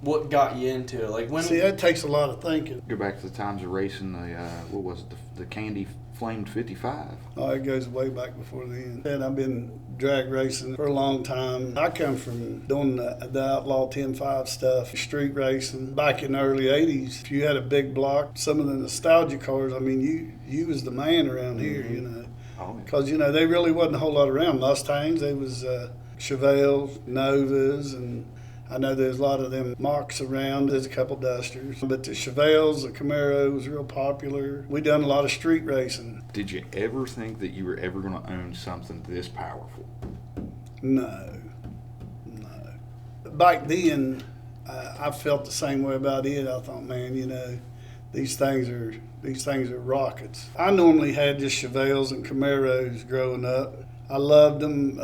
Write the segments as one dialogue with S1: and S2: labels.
S1: what got you into it? Like when?
S2: See, that takes a lot of thinking.
S3: Go back to the times of racing the what was it, the Candy Flamed 55.
S2: Oh, it goes way back before then. And I've been drag racing for a long time. I come from doing the outlaw 10-5 stuff, street racing. Back in the early 80s, if you had a big block, some of the nostalgia cars, I mean, you was the man around here, you know. Because, you know, they really wasn't a whole lot around. Mustangs, they was Chevelles, Novas, and I know there's a lot of them Machs around. There's a couple Dusters. But the Chevelles, the Camaro was real popular. We done a lot of street racing.
S3: Did you ever think that you were ever going to own something this powerful?
S2: No. Back then, I felt the same way about it. I thought, man, you know, these things are rockets. I normally had just Chevelles and Camaros growing up. I loved them,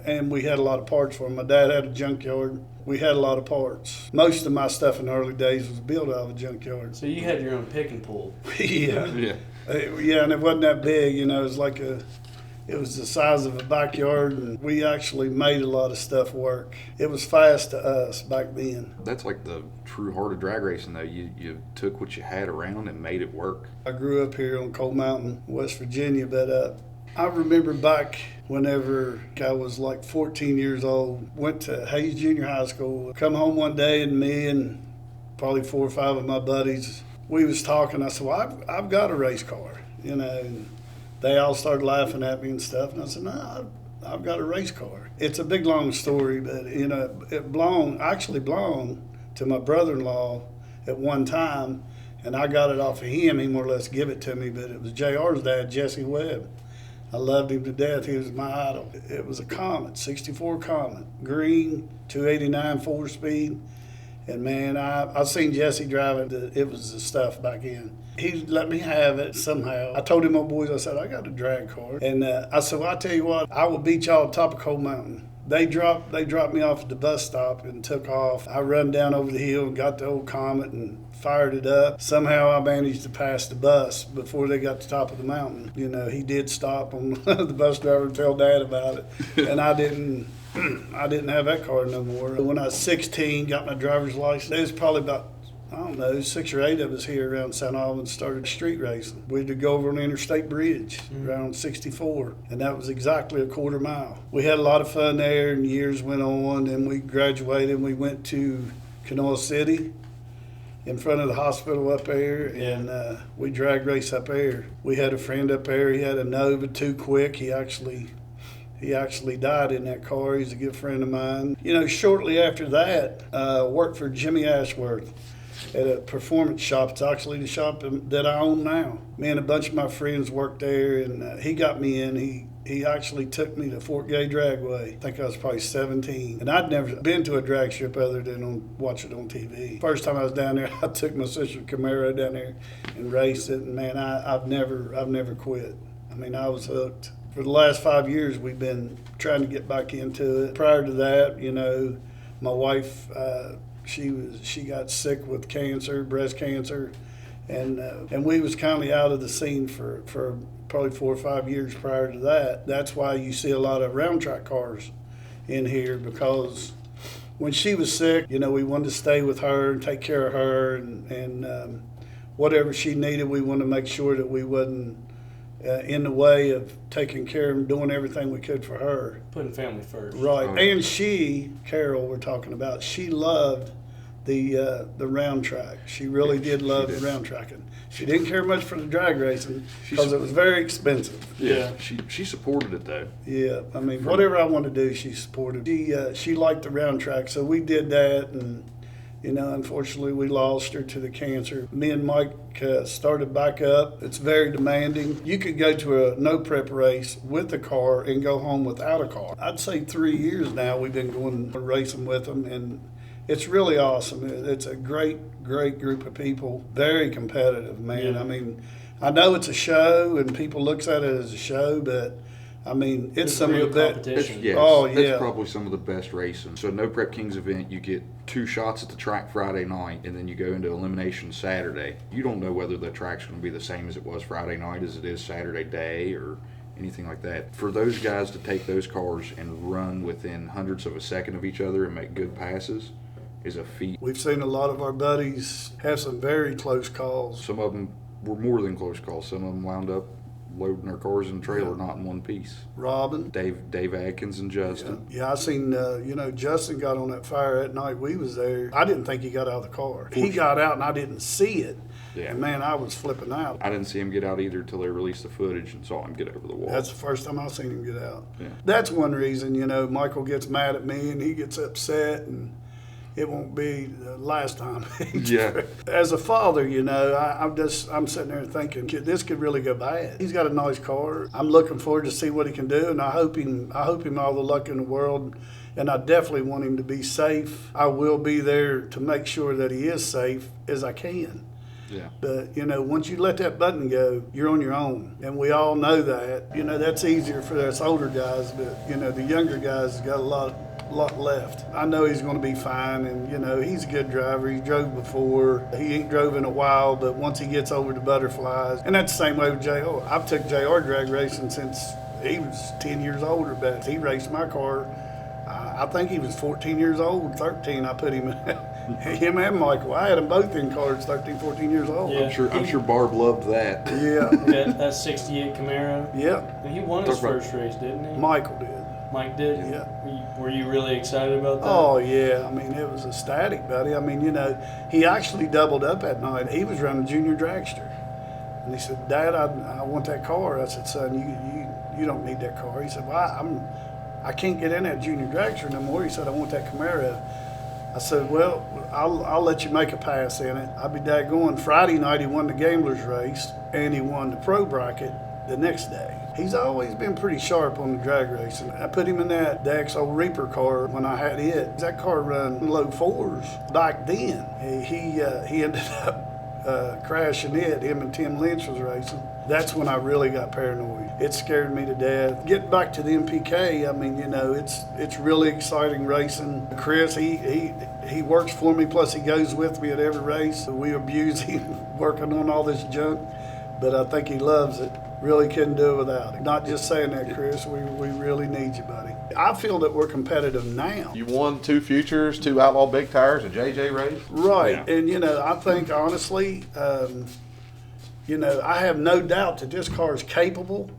S2: and we had a lot of parts for them. My dad had a junkyard. We had a lot of parts. Most of my stuff in the early days was built out of a junkyard.
S1: So you had your own pick and pull.
S2: Yeah. Yeah, and it wasn't that big, you know. It was the size of a backyard, and we actually made a lot of stuff work. It was fast to us back then.
S3: That's like the true heart of drag racing, though. You took what you had around and made it work.
S2: I grew up here on Coal Mountain, West Virginia, but I remember back whenever I was like 14 years old, went to Hayes Junior High School, come home one day, and me and probably 4 or 5 of my buddies, we was talking. I said, well, I've got a race car, you know, and they all started laughing at me and stuff. And I said, no, I've got a race car. It's a big, long story, but, you know, it actually belonged to my brother-in-law at one time, and I got it off of him. He more or less gave it to me, but it was JR's dad, Jesse Webb. I loved him to death. He was my idol. It was a Comet, 64 Comet, green, 289 4-speed. And, man, I seen Jesse drive it. It was the stuff back then. He let me have it somehow. I told him, my boys, I said, I got a drag car. And I said, well, I tell you what, I will beat y'all at the top of Coal Mountain. They dropped me off at the bus stop and took off. I run down over the hill and got the old Comet and fired it up. Somehow I managed to pass the bus before they got to the top of the mountain. You know, he did stop on the bus driver and tell Dad about it. And I didn't have that car no more. When I was 16, got my driver's license, there was probably about, I don't know, 6 or 8 of us here around St. Albans started street racing. We had to go over on the interstate bridge around 64, and that was exactly a quarter mile. We had a lot of fun there, and years went on, and we graduated, and we went to Kanawha City in front of the hospital up there, and we drag race up there. We had a friend up there. He had a Nova too quick. He actually died in that car. He's a good friend of mine. You know, shortly after that, worked for Jimmy Ashworth at a performance shop. It's actually the shop that I own now. Me and a bunch of my friends worked there, and he got me in. He actually took me to Fort Gay Dragway. I think I was probably 17. And I'd never been to a drag strip other than watch it on TV. First time I was down there, I took my sister Camaro down there and raced it. And man, I've never quit. I mean, I was hooked. For the last 5 years, we've been trying to get back into it. Prior to that, you know, my wife, she got sick with cancer, breast cancer, and we was kind of out of the scene for probably 4 or 5 years prior to that. That's why you see a lot of round track cars in here, because when she was sick, you know, we wanted to stay with her and take care of her, and whatever she needed, we wanted to make sure that we wasn't in the way of taking care of and doing everything we could for her.
S1: Putting family first.
S2: Right. And Carol we're talking about, she loved the round track. She really did love the round tracking. She didn't care much for the drag racing because it was very expensive.
S3: Yeah. She supported it, though.
S2: Yeah. I mean, whatever I wanted to do, she supported. She liked the round track, so we did that, and you know, unfortunately, we lost her to the cancer. Me and Mike started back up. It's very demanding. You could go to a no-prep race with a car and go home without a car. I'd say 3 years now we've been going racing with them, and it's really awesome. It's a great group of people. Very competitive, man. Yeah. I mean, I know it's a show, and people looks at it as a show, but I mean, it's some of the best.
S3: It's probably some of the best racing. So, No Prep Kings event, you get 2 shots at the track Friday night, and then you go into elimination Saturday. You don't know whether the track's going to be the same as it was Friday night as it is Saturday day or anything like that. For those guys to take those cars and run within hundredths of a second of each other and make good passes, is a feat.
S2: We've seen a lot of our buddies have some very close calls.
S3: Some of them were more than close calls. Some of them wound up loading their cars in the trailer, not in one piece.
S2: Robin.
S3: Dave Atkins and Justin.
S2: Yeah, I seen, Justin got on that fire that night we was there. I didn't think he got out of the car. He got out and I didn't see it.
S3: Yeah.
S2: And man, I was flipping out.
S3: I didn't see him get out either until they released the footage and saw him get over the wall.
S2: That's the first time I seen him get out.
S3: Yeah.
S2: That's one reason, Michael gets mad at me and he gets upset, and it won't be the last time.
S3: Yeah.
S2: As a father, I'm sitting there thinking, this could really go bad. He's got a nice car. I'm looking forward to see what he can do, and I hope him all the luck in the world. And I definitely want him to be safe. I will be there to make sure that he is safe as I can.
S3: Yeah.
S2: But, once you let that button go, you're on your own. And we all know that. That's easier for us older guys, but, the younger guys got a lot left. I know he's going to be fine, and, he's a good driver. He drove before. He ain't drove in a while, but once he gets over the butterflies, and that's the same way with JR. I've took JR drag racing since he was 10 years older, but he raced my car. I think he was 14 years old, 13. I put him in. Him and Michael. I had them both in cars 13, 14 years old.
S1: Yeah.
S3: I'm sure Barb loved that.
S2: Yeah.
S1: That 68 Camaro.
S2: Yeah.
S1: He won his first race, didn't he?
S2: Michael did.
S1: Mike did?
S2: Yeah.
S1: Were you really excited about that?
S2: Oh, yeah. It was ecstatic, buddy. He actually doubled up that night. He was running junior dragster. And he said, Dad, I want that car. I said, son, you don't need that car. He said, well, I can't get in that junior dragster no more. He said, I want that Camaro. I said, well, I'll let you make a pass in it. I'll be daggone. Friday night, he won the gamblers race, and he won the pro bracket the next day. He's always been pretty sharp on the drag racing. I put him in the XO Reaper car when I had it. That car run low fours back then. He ended up crashing it. Him and Tim Lynch was racing. That's when I really got paranoid. It scared me to death. Getting back to the MPK, it's really exciting racing. Chris, he works for me, plus he goes with me at every race. We abuse him working on all this junk, but I think he loves it. Really couldn't do it without it. Not just saying that, Chris. We really need you, buddy. I feel that we're competitive now.
S4: You won 2 Futures, 2 Outlaw Big Tires, a JJ race.
S2: Right.
S3: Yeah.
S2: And, I think, honestly, I have no doubt that this car is capable.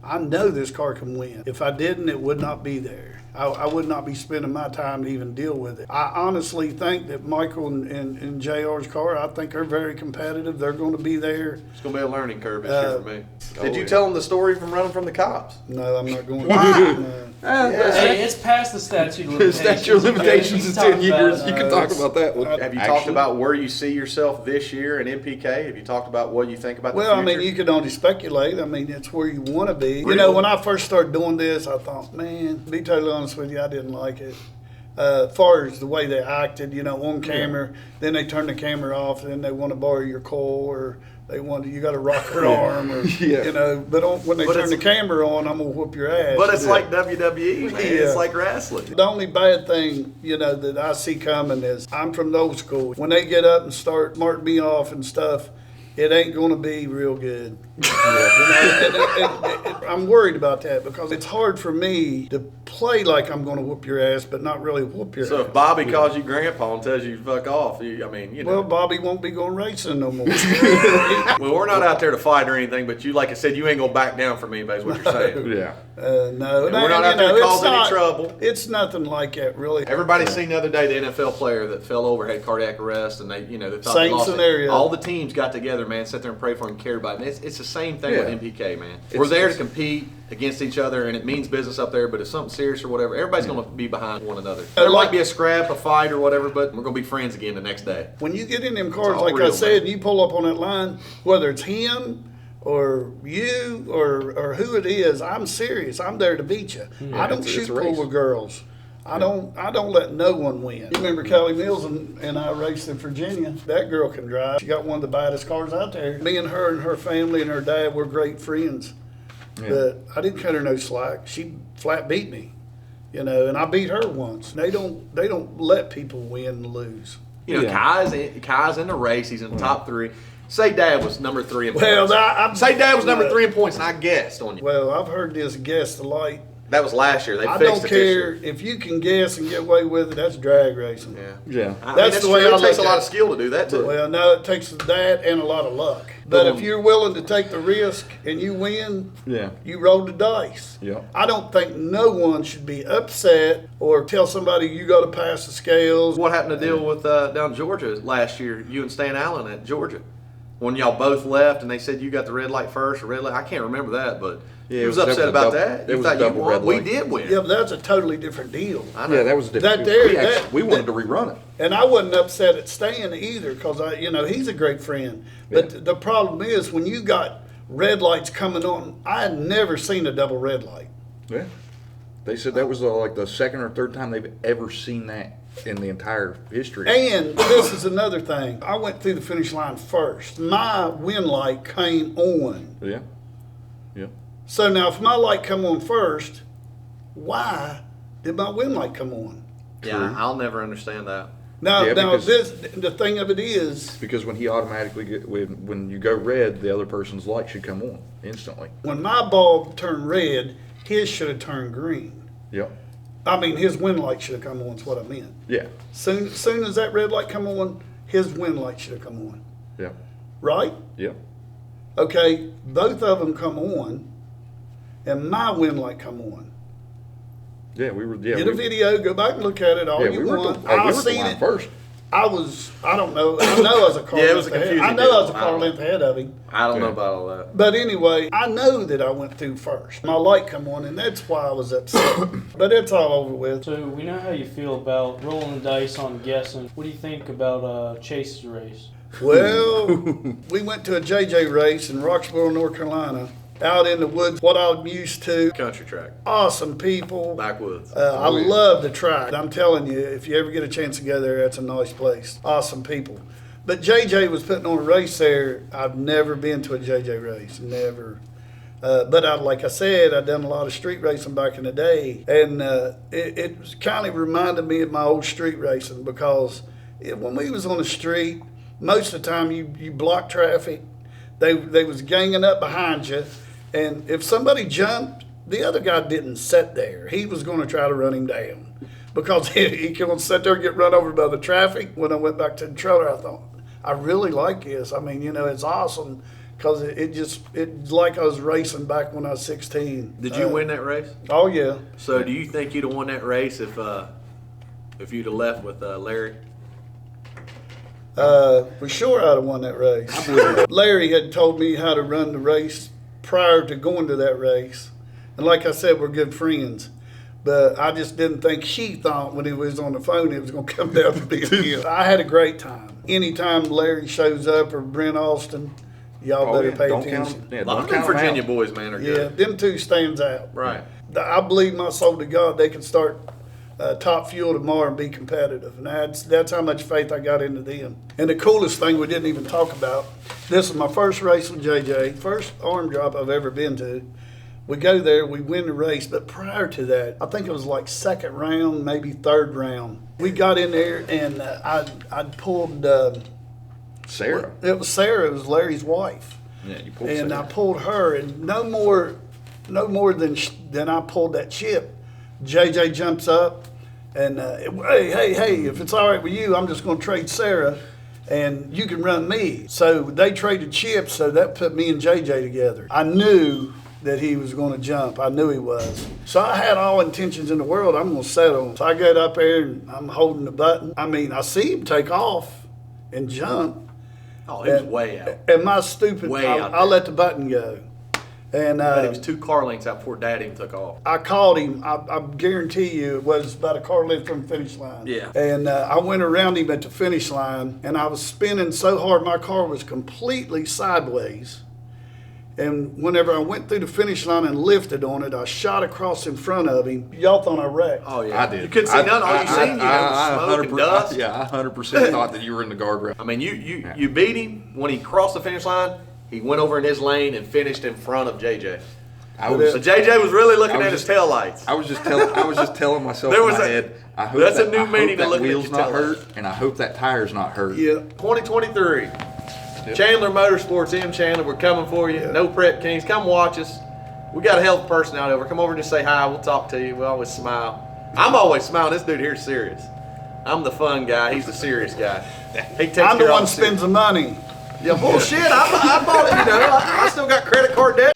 S2: I know this car can win. If I didn't, it would not be there. I would not be spending my time to even deal with it. I honestly think that Michael and JR's car, I think they're very competitive. They're going to be there.
S4: It's going to be a learning curve this year for me. Did you
S3: yeah.
S4: tell them the story from running from the cops?
S2: No, I'm not going to.
S1: Hey, it's past the statute of limitations.
S3: Statute of limitations is 10 years. You can talk about that one.
S4: Have you talked about where you see yourself this year in MPK? Have you talked about what you think about the future?
S2: You can only speculate. It's where you want to be.
S4: Really?
S2: When I first started doing this, I thought, man, to be totally honest with you, I didn't like it. As far as the way they acted, on camera, then they turn the camera off, and then they want to borrow your coal, or you got to rock her arm, or But when they turn the camera on, I'm gonna whoop your ass.
S4: But it's like WWE, man.
S2: Yeah.
S4: It's like wrestling.
S2: The only bad thing, that I see coming is I'm from the old school. When they get up and start marking me off and stuff, it ain't going to be real good. I'm worried about that because it's hard for me to play like I'm going to whoop your ass, but not really whoop your ass.
S4: So if Bobby calls you grandpa and tells you to fuck off,
S2: Well, Bobby won't be going racing no more.
S4: Well, we're not out there to fight or anything, but you, like I said, you ain't going to back down from anybody is what you're saying.
S3: Yeah.
S2: No.
S4: And we're not out there to cause any trouble.
S2: It's nothing like that, really.
S4: Everybody's seen the other day the NFL player that fell over, had cardiac arrest, and they thought they
S2: Same
S4: lost
S2: scenario.
S4: it. All the teams got together, man, sat there and prayed for him, cared about him. It's the same thing
S3: Yeah.
S4: with MPK, man. We're there to compete against each other, and it means business up there, but if something serious or whatever, everybody's going to be behind one another. There might be a scrap, a fight, or whatever, but we're going to be friends again the next day.
S2: When you get in them cars,
S4: all
S2: like
S4: real,
S2: I said,
S4: man.
S2: you pull up on that line, whether it's him or you or who it is, I'm serious. I'm there to beat you. I don't
S3: it's
S2: shoot
S3: a race.
S2: pool with girls. I don't let no one win. You remember Kelly Mills and I raced in Virginia. That girl can drive. She got one of the baddest cars out there. Me and her family and her dad were great friends.
S3: Yeah.
S2: But I didn't cut her no slack. She flat beat me. And I beat her once. They don't let people win and lose.
S4: Kai's in the race. He's in the top 3. Say Dad was number 3 in points.
S2: Well,
S4: Say Dad was number 3 in points, and I guessed on you.
S2: Well, I've heard this guess the light.
S4: That was last year. They
S2: I
S4: fixed
S2: don't
S4: it
S2: care
S4: this year.
S2: if you can guess and get away with it. That's drag racing.
S3: Yeah.
S4: I mean,
S2: That's the way
S4: true.
S2: I
S4: It takes a
S2: look
S4: lot
S2: at
S4: of
S2: it.
S4: skill to do that too.
S2: Well, no, it takes that and a lot of luck. But if you're willing to take the risk and you win,
S3: Yeah.
S2: you roll the dice.
S3: Yeah.
S2: I don't think no one should be upset or tell somebody you got to pass the scales.
S4: What happened to deal with down Georgia last year? You and Stan Allen at Georgia, when y'all both left and they said you got the red light first or red light. I can't remember that, but he was upset about that.
S3: It
S4: You
S3: was a
S4: thought you
S3: double
S4: won.
S3: red
S4: We
S3: light.
S4: did win.
S2: Yeah, but that's a totally different deal.
S4: I know.
S3: Yeah, that was a different.
S2: That there-
S3: we,
S2: that-
S3: we wanted to rerun it.
S2: And I wasn't upset at Stan either because he's a great friend. But
S3: Yeah.
S2: the problem is when you got red lights coming on, I had never seen a double red light.
S3: Yeah. They said that was like the second or third time they've ever seen that in the entire history.
S2: And this is another thing. I went through the finish line first. My win light came on.
S3: Yeah. Yeah.
S2: So now if my light come on first, why did my win light come on?
S4: Yeah, I'll never understand that.
S2: Now,
S3: Yeah, because-
S2: the thing of it is,
S3: Because when he automatically when you go red, the other person's light should come on instantly.
S2: when my bulb turned red, his should have turned green.
S3: Yep.
S2: I mean, his win light should have come on. Is what I meant.
S3: Yeah.
S2: Soon as that red light come on, his win light should have come on.
S3: Yeah.
S2: Right?
S3: Yep.
S2: Okay, both of them come on, and my win light come on.
S3: Yeah, we were. Yeah,
S2: Get a video, go back and look at it all
S3: Yeah,
S2: you
S3: we were.
S2: want.
S3: We
S2: I
S3: were the
S2: seen
S3: line
S2: it.
S3: first.
S2: I don't know. I know I was a car
S4: Yeah, it was
S2: length
S4: a
S2: ahead.
S4: confusing
S2: I know I was a
S4: deal.
S2: car length ahead of him.
S4: I don't know
S3: Okay.
S4: about all that.
S2: But anyway, I know that I went through first. My light come on, and that's why I was upset. But it's all over with.
S1: So we know how you feel about rolling the dice on guessing. What do you think about Chase's race?
S2: Well, we went to a JJ race in Roxborough, North Carolina, out in the woods, what I'm used to.
S4: Country track,
S2: Awesome people.
S4: backwoods.
S2: I love the track. I'm telling you, if you ever get a chance to go there, that's a nice place. Awesome people. But JJ was putting on a race there. I've never been to a JJ race, never. But like I said, I've done a lot of street racing back in the day, and it kind of reminded me of my old street racing because when we was on the street, most of the time you block traffic. They was ganging up behind you, and if somebody jumped, the other guy didn't sit there. He was going to try to run him down because he couldn't sit there and get run over by the traffic. When I went back to the trailer, I thought, I really like this. I mean, it's awesome because it's like I was racing back when I was 16.
S4: Did you win that race?
S2: Oh, yeah.
S4: So do you think you'd have won that race if you'd have left with Larry?
S2: For sure I'd have won that race. Larry had told me how to run the race prior to going to that race. And like I said, we're good friends. But I just didn't think he thought when he was on the phone it was going to come down to being him. I had a great time. Anytime Larry shows up or Brent Austin, y'all better pay
S3: don't
S2: attention.
S3: Count, yeah,
S4: A lot
S3: don't
S4: of them
S3: count 'em
S4: Virginia
S3: out.
S4: boys, man, are
S2: Yeah,
S4: good.
S2: them two stands out.
S4: Right.
S2: I believe my soul to God they can start top fuel tomorrow and be competitive. And that's how much faith I got into them. And the coolest thing we didn't even talk about, this is my first race with JJ, first arm drop I've ever been to. We go there, we win the race, but prior to that, I think it was like second round, maybe third round. We got in there and I'd pulled,
S3: Sarah.
S2: it was Sarah, it was Larry's wife.
S3: Yeah, you pulled
S2: And
S3: Sarah.
S2: I pulled her, and no more than I pulled that chip. JJ jumps up, and hey, if it's all right with you, I'm just going to trade Sarah, and you can run me. So they traded chips, so that put me and JJ together. I knew that he was going to jump. I knew he was. So I had all intentions in the world. I'm going to settle. So I got up there, and I'm holding the button. I mean, I see him take off and jump.
S4: Oh, he was way out.
S2: And my stupid,
S4: Way out
S2: I
S4: there.
S2: let the button go. And
S4: But he was 2 car lengths out before Dad even took off.
S2: I called him. I guarantee you it was about a car length from the finish line.
S4: Yeah.
S2: And I went around him at the finish line, and I was spinning so hard my car was completely sideways. And whenever I went through the finish line and lifted on it, I shot across in front of him. Y'all thought I wrecked.
S4: Oh, yeah.
S3: I did.
S4: You couldn't see none. All you seen, smoke and dust.
S3: Yeah, I 100% thought that you were in the guardrail.
S4: I mean, you beat him when he crossed the finish line. He went over in his lane and finished in front of JJ. So JJ was really looking at his taillights.
S3: I was just telling myself
S4: There
S3: in
S4: was
S3: my
S4: a-
S3: head, I hope
S4: that's a
S3: that,
S4: new
S3: I hope
S4: meaning to
S3: that
S4: looking at
S3: wheel's
S4: your
S3: not
S4: taillights.
S3: hurt, and I hope that tire's not hurt.
S2: Yeah.
S4: 2023. Chandler Motorsports in Chandler. We're coming for you. No Prep Kings. Come watch us. We got a hell of a personality over. Come over and just say hi. We'll talk to you. We always smile. I'm always smiling. This dude here's serious. I'm the fun guy. He's the serious guy. He takes
S2: I'm the
S4: care of
S2: one
S4: all
S2: that spends the money.
S4: Yeah, bullshit. I bought it, you know. I still got credit card debt.